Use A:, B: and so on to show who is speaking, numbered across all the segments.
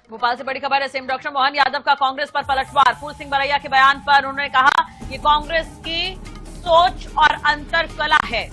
A: भोपाल से बड़ी खबर है। सीएम डॉक्टर मोहन यादव का कांग्रेस पर पलटवार। फूल सिंह बरैया के बयान पर उन्होंने कहा कि कांग्रेस की सोच और अंतर कला है।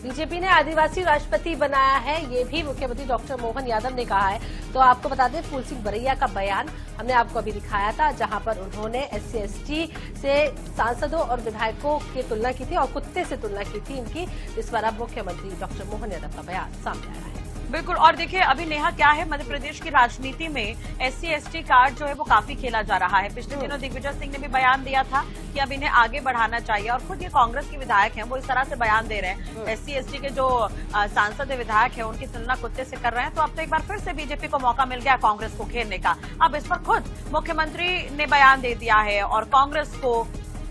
B: बीजेपी ने आदिवासी राष्ट्रपति बनाया है, ये भी मुख्यमंत्री डॉक्टर मोहन यादव ने कहा है। तो आपको बता दें, फूल सिंह बरैया का बयान हमने आपको अभी दिखाया था, जहां पर उन्होंने SC/ST से सांसदों और विधायकों की तुलना की थी और कुत्ते से तुलना की थी इनकी। इस पर अब मुख्यमंत्री डॉक्टर मोहन यादव का बयान सामने आया है।
A: बिल्कुल। और देखिए अभी नेहा क्या है, मध्य प्रदेश की राजनीति में SC/ST कार्ड जो है वो काफी खेला जा रहा है। पिछले दिनों दिग्विजय सिंह ने भी बयान दिया था कि अब इन्हें आगे बढ़ाना चाहिए और खुद ये कांग्रेस के विधायक हैं, वो इस तरह से बयान दे रहे हैं। SC/ST के जो सांसद विधायक हैं उनकी तुलना कुत्ते से कर रहे हैं। तो अब तो एक बार फिर से बीजेपी को मौका मिल गया कांग्रेस को घेरने का। अब इस पर खुद मुख्यमंत्री ने बयान दे दिया है और कांग्रेस को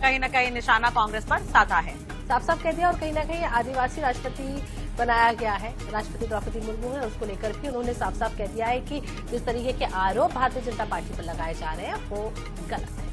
A: कहीं न कहीं निशाना कांग्रेस पर साधा है,
B: साफ साफ कह दिया। और कहीं न कहीं आदिवासी राष्ट्रपति बनाया गया है, राष्ट्रपति द्रौपदी मुर्मू है, उसको लेकर भी उन्होंने साफ साफ कह दिया है कि जिस तरीके के आरोप भारतीय जनता पार्टी पर लगाए जा रहे हैं वो गलत है।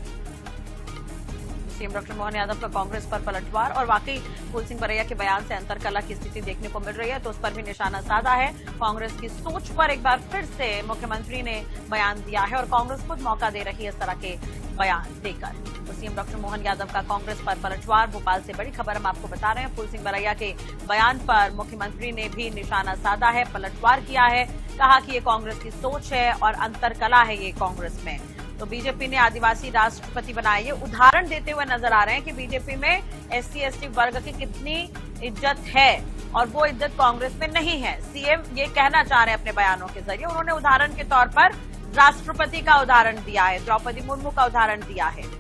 A: सीएम डॉक्टर मोहन यादव का कांग्रेस पर पलटवार। और वाकई फूल सिंह बरैया के बयान से अंतरकला की स्थिति देखने को मिल रही है, तो उस पर भी निशाना साधा है। कांग्रेस की सोच पर एक बार फिर से मुख्यमंत्री ने बयान दिया है और कांग्रेस खुद मौका दे रही है इस तरह के बयान देकर। तो सीएम डॉक्टर मोहन यादव का कांग्रेस पर पलटवार। भोपाल से बड़ी खबर हम आपको बता रहे हैं। फूल सिंह बरैया के बयान पर मुख्यमंत्री ने भी निशाना साधा है, पलटवार किया है। कहा कि ये कांग्रेस की सोच है और अंतरकला है ये कांग्रेस में। तो बीजेपी ने आदिवासी राष्ट्रपति बनाए, ये उदाहरण देते हुए नजर आ रहे हैं कि बीजेपी में SC/ST वर्ग की कितनी इज्जत है और वो इज्जत कांग्रेस में नहीं है। सीएम ये कहना चाह रहे हैं अपने बयानों के जरिए। उन्होंने उदाहरण के तौर पर राष्ट्रपति का उदाहरण दिया है, द्रौपदी मुर्मू का उदाहरण दिया है।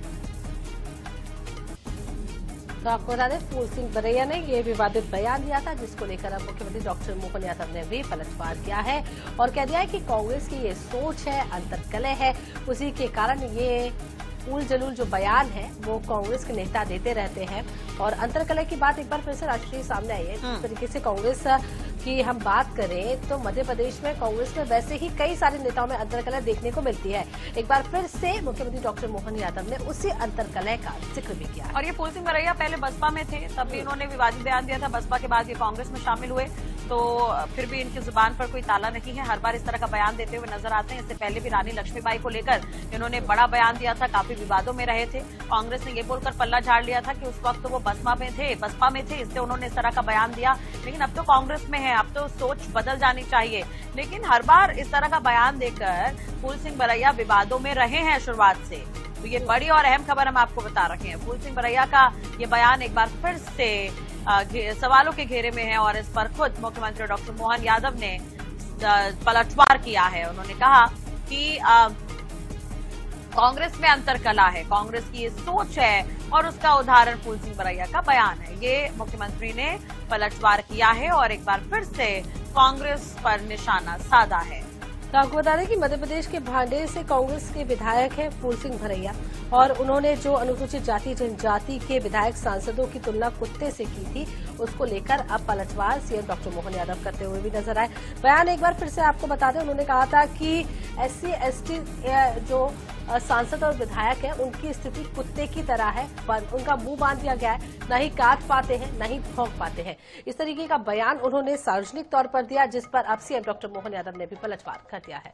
B: तो आपको बता दें, फूल सिंह बरैया ने ये विवादित बयान दिया था, जिसको लेकर अब मुख्यमंत्री डॉक्टर मोहन यादव ने भी पलटवार किया है और कह दिया है कि कांग्रेस की ये सोच है, अंतरकलह है, उसी के कारण ये फूल जलूल जो बयान है वो कांग्रेस के नेता देते रहते हैं। और अंतरकलह की बात एक बार फिर से राष्ट्रीय सामने आई है। जिस तरीके से कांग्रेस की हम बात करें तो मध्य प्रदेश में कांग्रेस में वैसे ही कई सारे नेताओं में अंतरकलह देखने को मिलती है। एक बार फिर से मुख्यमंत्री डॉक्टर मोहन यादव ने उसी अंतरकलह का जिक्र भी किया।
A: और ये फूल सिंह बरैया पहले बसपा में थे, तब भी इन्होंने विवादित बयान दिया था। बसपा के बाद ये कांग्रेस में शामिल हुए, तो फिर भी इनकी जुबान पर कोई ताला नहीं है, हर बार इस तरह का बयान देते हुए नजर आते हैं। इससे पहले भी रानी लक्ष्मीबाई को लेकर इन्होंने बड़ा बयान दिया था, काफी विवादों में रहे थे। कांग्रेस ने ये बोलकर पल्ला झाड़ लिया था कि उस वक्त तो वो बसपा में थे, इससे उन्होंने इस तरह का बयान दिया। लेकिन अब तो कांग्रेस में है, अब तो सोच बदल जानी चाहिए। लेकिन हर बार इस तरह का बयान देकर फूल सिंह बरैया विवादों में रहे हैं शुरुआत से। तो ये बड़ी और अहम खबर हम आपको बता रखे हैं। फूल सिंह बरैया का ये बयान एक बार फिर से सवालों के घेरे में है और इस पर खुद मुख्यमंत्री डॉक्टर मोहन यादव ने पलटवार किया है। उन्होंने कहा कि कांग्रेस में अंतरकला है, कांग्रेस की ये सोच है और उसका उदाहरण फूल सिंह बरैया का बयान है। ये मुख्यमंत्री ने पलटवार किया है और एक बार फिर से कांग्रेस पर निशाना साधा है।
B: तो आपको बता दें कि मध्य प्रदेश के भांडेर से कांग्रेस के विधायक हैं फूल सिंह बरैया और उन्होंने जो अनुसूचित जाति जनजाति के विधायक सांसदों की तुलना कुत्ते से की थी, उसको लेकर अब पलटवार सीएम डॉक्टर मोहन यादव करते हुए भी नजर आए। बयान एक बार फिर से आपको बता दें, उन्होंने कहा था कि SC/ST जो सांसद और विधायक हैं उनकी स्थिति कुत्ते की तरह है, पर उनका मुंह बांध दिया गया है, न ही काट पाते हैं न ही भौंक पाते हैं। इस तरीके का बयान उन्होंने सार्वजनिक तौर पर दिया, जिस पर अब सीएम डॉक्टर मोहन यादव ने भी पलटवार कर दिया है।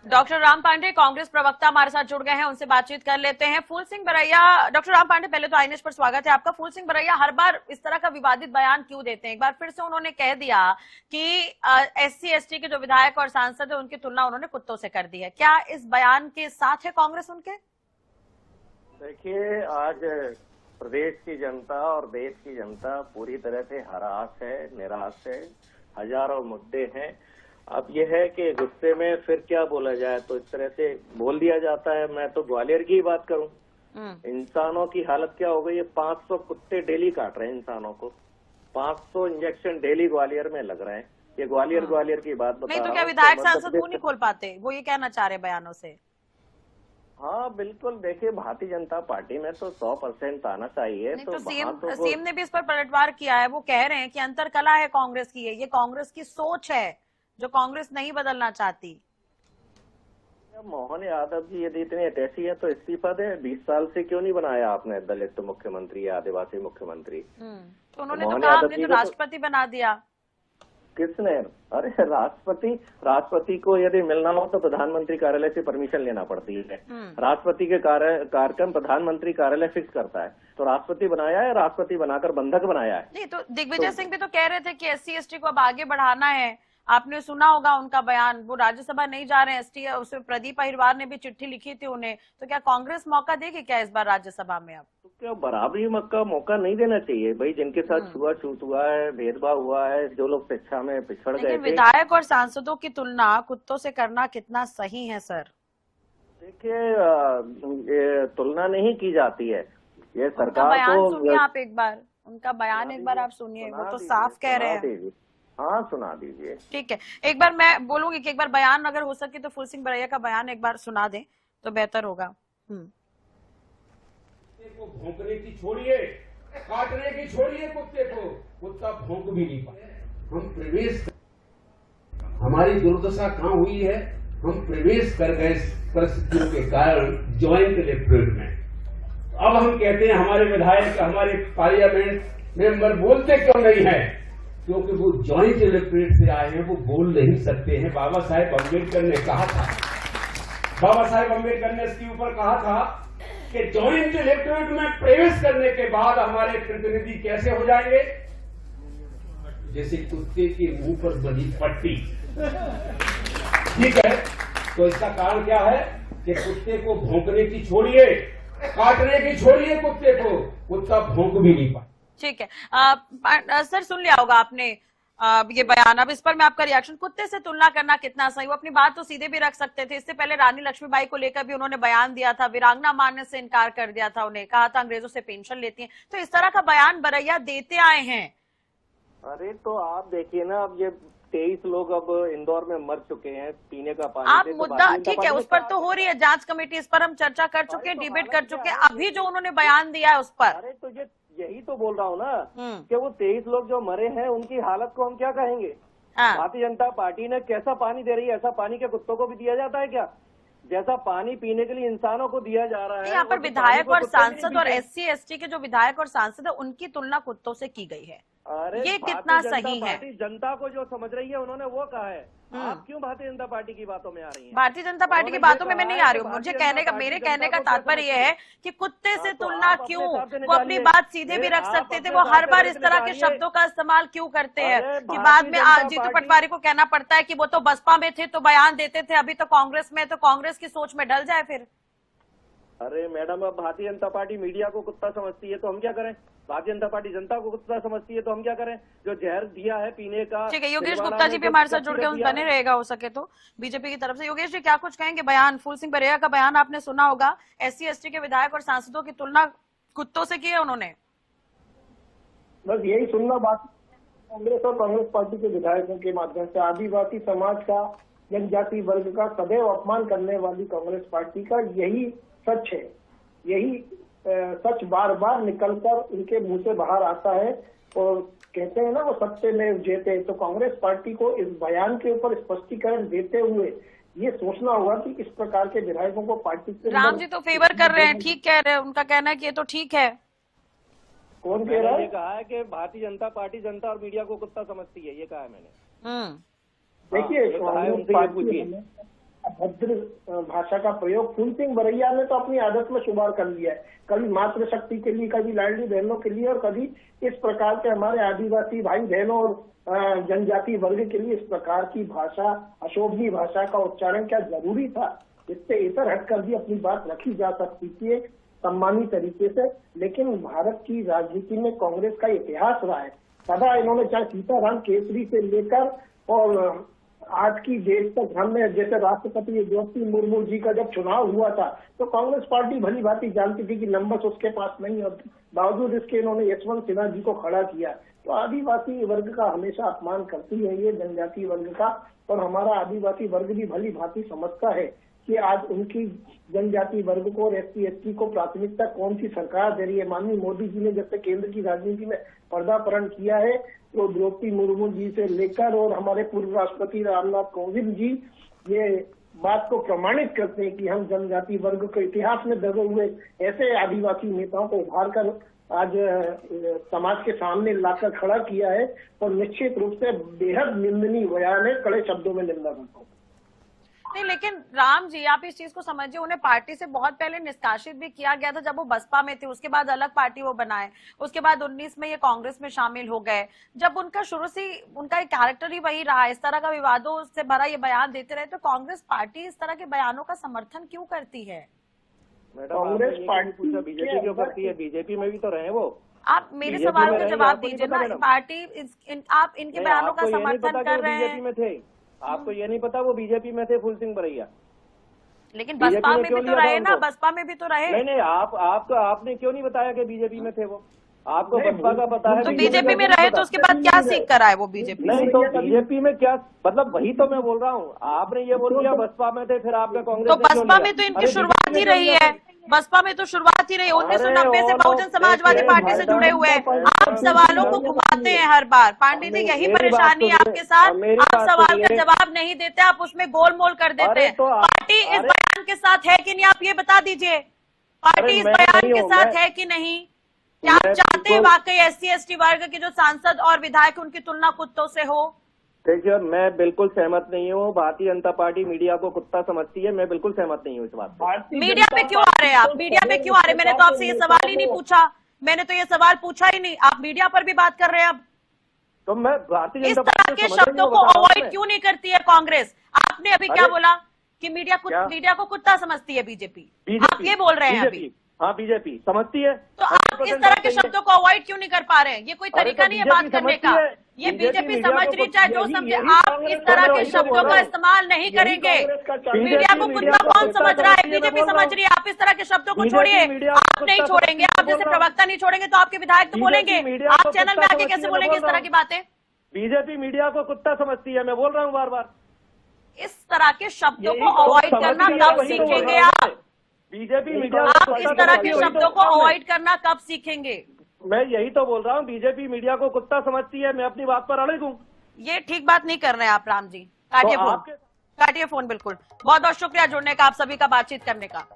A: डॉक्टर राम पांडे कांग्रेस प्रवक्ता हमारे साथ जुड़ गए हैं, उनसे बातचीत कर लेते हैं। फूल सिंह बरैया, डॉक्टर राम पांडे पहले तो आईएनएच पर स्वागत है आपका। फूल सिंह बरैया हर बार इस तरह का विवादित बयान क्यों देते हैं? एक बार फिर से उन्होंने कह दिया कि SC/ST के जो विधायक और सांसद है उनकी तुलना उन्होंने कुत्तों से कर दी है। क्या इस बयान के साथ है कांग्रेस उनके?
C: देखिए, आज प्रदेश की जनता और देश की जनता पूरी तरह से हरास है, निराश है, हजारों मुद्दे हैं। अब यह है कि गुस्से में फिर क्या बोला जाए, तो इस तरह से बोल दिया जाता है। मैं तो ग्वालियर की बात करूं, इंसानों की हालत क्या हो गई है। 500 कुत्ते डेली काट रहे हैं इंसानों को, 500 इंजेक्शन डेली ग्वालियर में लग रहे हैं। ये ग्वालियर की बात बता
A: नहीं
C: रहा
A: तो क्या
C: हूं।
A: विधायक सांसद मुंह नहीं खोल पाते, वो ये कहना चाह रहे बयानों से?
C: हाँ बिल्कुल, देखिए भारतीय जनता पार्टी में तो 100% आना चाहिए।
A: तो सीएम ने भी इस पर पलटवार किया है। वो कह रहे हैं कि अंतरकला है कांग्रेस की, ये कांग्रेस की सोच है जो कांग्रेस नहीं बदलना चाहती।
C: मोहन यादव जी यदि इतने अटैची है तो इस्तीफा दें। 20 साल से क्यों नहीं बनाया आपने दलित मुख्यमंत्री या आदिवासी मुख्यमंत्री?
A: तो उन्होंने तो कहा हमने तो राष्ट्रपति बना दिया।
C: किसने? अरे राष्ट्रपति को यदि मिलना हो तो प्रधानमंत्री कार्यालय से परमिशन लेना पड़ती है। राष्ट्रपति के कार्यक्रम प्रधानमंत्री कार्यालय फिक्स करता है। तो राष्ट्रपति बनाया है, राष्ट्रपति बनाकर बंधक बनाया है।
A: नहीं तो दिग्विजय सिंह भी तो कह रहे थे कि SC/ST को अब आगे बढ़ाना है। आपने सुना होगा उनका बयान, वो राज्यसभा नहीं जा रहे हैं ST, उसमें प्रदीप अहिरवार ने भी चिट्ठी लिखी थी उन्हें। तो क्या कांग्रेस मौका देगी क्या इस बार राज्यसभा में? अब
C: तो क्या बराबरी का मौका नहीं देना चाहिए भाई? जिनके साथ छुआछूत हुआ है, भेदभाव हुआ है, जो लोग शिक्षा में पिछड़ गए थे।
A: विधायक और सांसदों की तुलना कुत्तों से करना कितना सही है सर?
C: देखिए, तुलना नहीं की जाती है। ये सरकार
A: बयान
C: को
A: सुनिए आप एक बार, उनका बयान एक बार आप सुनिए, वो तो साफ कह रहे हैं।
C: हाँ, सुना दीजिए।
A: ठीक है, एक बार मैं बोलूंगी कि एक बार बयान अगर हो सके तो फूल सिंह बरैया का बयान एक बार सुना दें तो बेहतर होगा।
D: को भौंकने की छोड़िए, काटने की छोड़िए कुत्ते को, कुत्ता भौंक भी नहीं पाए। हम प्रवेश, हमारी दुर्दशा कहाँ हुई है? हम प्रवेश कर गए परिस्थितियों के कारण ज्वाइंट इलेक्टोरेट में। अब हम कहते हैं हमारे विधायक, हमारे पार्लियामेंट मेंबर बोलते क्यों नहीं है? क्योंकि वो ज्वाइंट इलेक्टोरेट से आए हैं, वो बोल नहीं सकते हैं। बाबा साहेब अम्बेडकर ने कहा था, बाबा साहेब अम्बेडकर ने इसके ऊपर कहा था कि ज्वाइंट इलेक्टोरेट में प्रवेश करने के बाद हमारे प्रतिनिधि कैसे हो जाएंगे? जैसे कुत्ते के मुंह पर बनी पट्टी। ठीक है, तो इसका कारण क्या है कि कुत्ते को भौंकने की छोड़िए, काटने की छोड़िए कुत्ते को, कुत्ता भौंक भी नहीं पाए।
A: ठीक है, सर सुन लिया होगा आपने ये बयान। अब इस पर मैं आपका रिएक्शन, कुत्ते से तुलना करना कितना सही? वो अपनी बात तो सीधे भी रख सकते थे। इससे पहले रानी लक्ष्मीबाई को लेकर भी उन्होंने बयान दिया था, वीरांगना मानने से इनकार कर दिया था, उन्हें कहा था अंग्रेजों से पेंशन लेती हैं। तो इस तरह का बयान बरैया देते आए हैं।
C: अरे तो आप देखिए ना, अब ये 23 लोग अब इंदौर में मर चुके हैं पीने का पानी।
A: आप मुद्दा ठीक है, उस पर तो हो रही है जांच कमेटी, इस पर हम चर्चा कर चुके हैं, डिबेट कर चुके हैं। अभी जो उन्होंने बयान दिया है उस पर,
C: अरे तो यही तो बोल रहा हूँ ना कि वो 23 लोग जो मरे हैं उनकी हालत को हम क्या कहेंगे? भारतीय जनता पार्टी ने कैसा पानी दे रही है? ऐसा पानी क्या कुत्तों को भी दिया जाता है क्या? जैसा पानी पीने के लिए इंसानों को दिया जा रहा है।
A: यहाँ पर विधायक और सांसद और SC/ST के जो विधायक और सांसद है उनकी तुलना कुत्तों से की गई है।
C: अरे
A: ये कितना सही है?
C: जनता को जो समझ रही है उन्होंने वो कहा है। आप क्यों भारतीय जनता पार्टी की बातों में आ रही हैं?
A: भारतीय जनता पार्टी की बातों में मैं नहीं आ रही हूँ। मुझे मेरे कहने का तात्पर्य यह है कि कुत्ते से तुलना क्यों? वो अपनी बात सीधे भी रख सकते थे, वो हर बार इस तरह के शब्दों का इस्तेमाल क्यों करते हैं कि बाद में जीतू पटवारी को कहना पड़ता है कि वो तो बसपा में थे तो बयान देते थे, अभी तो कांग्रेस में, तो कांग्रेस की सोच में ढल जाए फिर।
C: अरे मैडम, अब भारतीय जनता पार्टी मीडिया को कुत्ता समझती है तो हम क्या करें? भारतीय जनता पार्टी जनता को कुत्ता समझती है तो हम क्या करें? जो जहर दिया है पीने का। ठीक है,
A: योगेश गुप्ता जी भी हमारे साथ जुड़ के बने रहेगा हो सके तो बीजेपी की तरफ से। योगेश जी, क्या कुछ कहेंगे? बयान फूल सिंह बरैया का बयान आपने सुना होगा, SC/ST के विधायक और सांसदों की तुलना कुत्तों से की है उन्होंने।
E: बस यही सुनना बात कांग्रेस और कांग्रेस पार्टी के विधायकों के माध्यम से आदिवासी समाज का, जनजाति वर्ग का सदैव अपमान करने वाली कांग्रेस पार्टी का यही सच है। यही सच बार बार निकलकर उनके मुंह से बाहर आता है और कहते हैं ना वो सत्य में जेते। तो कांग्रेस पार्टी को इस बयान के ऊपर स्पष्टीकरण देते हुए ये सोचना होगा कि इस प्रकार के विधायकों को पार्टी के
A: राम जी तो फेवर कर रहे हैं, ठीक कह रहे हैं, उनका कहना है कि ये तो ठीक है।
E: कौन कह रहा है?
C: कहा है कि भारतीय जनता पार्टी जनता और मीडिया को कुत्ता समझती है, ये कहा है मैंने।
E: देखिए, अभद्र भाषा का प्रयोग फूल सिंह बरैया ने तो अपनी आदत में शुमार कर लिया है। कभी मातृशक्ति के लिए, कभी लाडली बहनों के लिए और कभी इस प्रकार के हमारे आदिवासी भाई बहनों और जनजाति वर्ग के लिए इस प्रकार की भाषा, अशोभनीय भाषा का उच्चारण क्या जरूरी था? इससे इतर हटकर भी अपनी बात रखी जा सकती थी एक सम्मानी तरीके से। लेकिन भारत की राजनीति में कांग्रेस का इतिहास रहा है, सदा इन्होंने चाहे सीताराम केसरी से लेकर और आज की डेट तक, हमने जैसे राष्ट्रपति द्रौपदी मुर्मू जी का जब चुनाव हुआ था तो कांग्रेस पार्टी भली भांति जानती थी कि नंबर्स उसके पास नहीं होते, बावजूद इसके इन्होंने यशवंत सिन्हा जी को खड़ा किया। तो आदिवासी वर्ग का हमेशा अपमान करती है ये जनजाति वर्ग का, और हमारा आदिवासी वर्ग भी भली भांति समझता है कि आज उनकी जनजाति वर्ग को और SC/ST को प्राथमिकता कौन सी सरकार दे रही है। माननीय मोदी जी ने जब से केंद्र की राजनीति में पर्दापरण किया है तो द्रौपदी मुर्मू जी से लेकर और हमारे पूर्व राष्ट्रपति रामनाथ कोविंद जी ये बात को प्रमाणित करते हैं कि हम जनजाति वर्ग के इतिहास में दबे हुए ऐसे आदिवासी नेताओं को उभार कर आज समाज के सामने लाकर खड़ा किया है, और निश्चित रूप से बेहद निंदनीय बयान है, कड़े शब्दों में निंदा करता हूँ।
A: नहीं, लेकिन राम जी आप इस चीज को समझिए, उन्हें पार्टी से बहुत पहले निष्कासित भी किया गया था जब वो बसपा में थे, उसके बाद अलग पार्टी वो बनाए, उसके बाद 19 में ये कांग्रेस में शामिल हो गए। जब उनका शुरू से उनका एक कैरेक्टर ही वही रहा, इस तरह का विवादों से भरा ये बयान देते रहे, तो कांग्रेस पार्टी इस तरह के बयानों का समर्थन क्यों करती है?
C: कांग्रेस पार्टी पूछा बीजेपी क्यों करती है? बीजेपी में भी तो रहे वो।
A: आप मेरे सवाल का जवाब दीजिए ना। पार्टी आप इनके बयानों का समर्थन कर रहे हैं।
C: बीजेपी में थे, आपको ये नहीं पता वो बीजेपी में थे फूल सिंह बरैया?
A: लेकिन बसपा में भी तो रहे ना, बसपा में भी तो रहे।
C: नहीं, आपने क्यों नहीं बताया कि बीजेपी में थे वो? आपको बसपा का पता है।
A: तो बीजेपी में रहे तो उसके बाद क्या सीख कर आए वो बीजेपी?
C: नहीं, तो बीजेपी में क्या मतलब, वही तो मैं बोल रहा हूँ। आपने ये बोल दिया बसपा में थे, फिर आपका कांग्रेस।
A: तो बसपा में तो इनकी शुरुआत ही रही है, बसपा में तो शुरुआत ही रही है। 1990 से बहुजन समाजवादी पार्टी से जुड़े हुए हैं। आप सवालों को घुमाते हैं हर बार। पांडे जी यही परेशानी है आपके साथ, आप सवाल का जवाब नहीं देते, आप उसमें गोलमोल कर देते हैं। पार्टी इस बयान के साथ है कि नहीं, आप ये बता दीजिए। पार्टी इस बयान के साथ है कि नहीं? क्या आप चाहते हैं वाकई SC/ST वर्ग के जो सांसद और विधायक उनकी तुलना कुत्तों से हो?
C: देखिए, मैं बिल्कुल सहमत नहीं हूँ। भारतीय जनता पार्टी मीडिया को कुत्ता समझती है, मैं बिल्कुल सहमत नहीं हूँ इस बात पे।
A: मीडिया पे क्यों आ रहे हैं आप? मीडिया पे क्यों आ रहे हैं? मैंने तो आपसे ये सवाल ही नहीं पूछा, मैंने तो ये सवाल पूछा ही नहीं। आप मीडिया पर भी बात कर रहे हैं अब।
C: तो मैं भारतीय
A: इस
C: जनता
A: तरह
C: पार्टी
A: के शब्दों को अवॉइड क्यों नहीं करती है कांग्रेस? आपने अभी क्या बोला कि मीडिया को कुत्ता समझती है बीजेपी, आप ये बोल रहे हैं अभी?
C: हाँ, बीजेपी समझती है।
A: तो आप इस तरह के शब्दों को अवॉइड क्यों नहीं कर पा रहे हैं? ये कोई तरीका नहीं है बात करने का। ये बीजेपी समझ रही, चाहे जो समझे। आप इस तरह के शब्दों का इस्तेमाल नहीं करेंगे। मीडिया को कुत्ता कौन समझ रहा है? बीजेपी समझ रही है। आप इस तरह के शब्दों को छोड़िए, आप नहीं छोड़ेंगे। आप जैसे प्रवक्ता नहीं छोड़ेंगे तो आपके विधायक तो बोलेंगे। आप चैनल में आके कैसे बोलेंगे इस तरह की बातें?
C: बीजेपी मीडिया को कुत्ता समझती है, मैं बोल रहा हूँ बार बार।
A: इस तरह के शब्दों को अवॉइड करना कब सीखेंगे आप?
C: बीजेपी मीडिया
A: आप इस तरह के शब्दों को अवॉइड करना कब सीखेंगे?
C: मैं यही तो बोल रहा हूँ, बीजेपी मीडिया को कुत्ता समझती है, मैं अपनी बात पर अड़िग हूँ।
A: ये ठीक बात नहीं कर रहे हैं आप राम जी। काटिए phone, काटिए phone. बिल्कुल, बहुत बहुत शुक्रिया जुड़ने का, आप सभी का, बातचीत करने का।